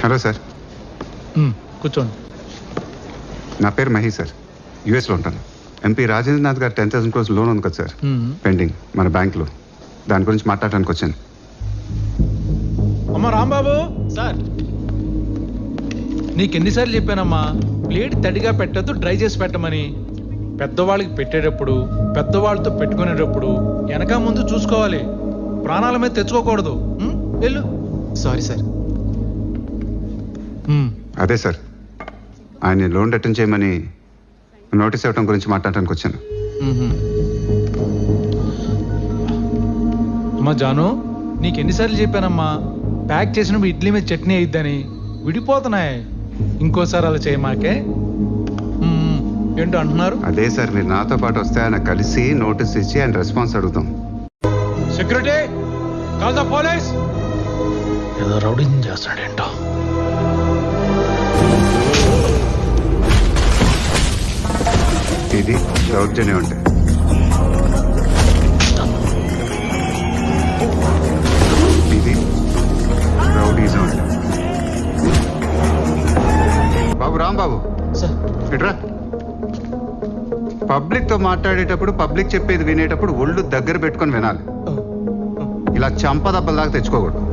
Hello sir, కూర్చోండి. నా పేరు మహి సార్, యూఎస్లో ఉంటాను. ఎంపీ రాజేంద్రనాథ్ గారు 10,000 crores లోన్ ఉంది కదా సార్, పెండింగ్ మన బ్యాంక్లో. దాని గురించి మాట్లాడటానికి వచ్చాను. అమ్మా రాంబాబు సార్, నీకెన్నిసార్లు చెప్పానమ్మా ప్లేట్ తడిగా పెట్టద్దు, డ్రై చేసి పెట్టమని. పెద్దవాళ్ళకి పెట్టేటప్పుడు, పెద్దవాళ్ళతో పెట్టుకునేటప్పుడు వెనక ముందు చూసుకోవాలి, ప్రాణాల మీద తెచ్చుకోకూడదు. వెళ్ళు. Sorry sir. అదే సార్, ఆయన లోన్ రిటర్న్ చేయమని నోటీస్ ఇవ్వడం గురించి మాట్లాడటానికి వచ్చాను. అమ్మా జాను, నీకెన్నిసార్లు చెప్పానమ్మా ప్యాక్ చేసినప్పుడు ఇడ్లీ మీద చట్నీ అయిద్దని. విడిపోతున్నాయి, ఇంకోసారి అలా చేయమాకే. ఏంటో అంటున్నారు? అదే సార్, మీరు నాతో పాటు వస్తే ఆయన కలిసి నోటీస్ ఇచ్చి ఆయన రెస్పాన్స్ అడుగుతాం. Security, call the police. ఏదో రౌడీ చేస్తాడేంటో. ఇది దౌర్జన్యం అంటే. ఇది రౌడీజం అంటే. బాబు రాంబాబు సార్. ఇట్రా. పబ్లిక్ తో మాట్లాడేటప్పుడు, పబ్లిక్ చెప్పేది వినేటప్పుడు ఒళ్ళు దగ్గర పెట్టుకొని వినాలి. ఇలా చంపదబ్బల్లాగా తెచ్చుకోకూడదు.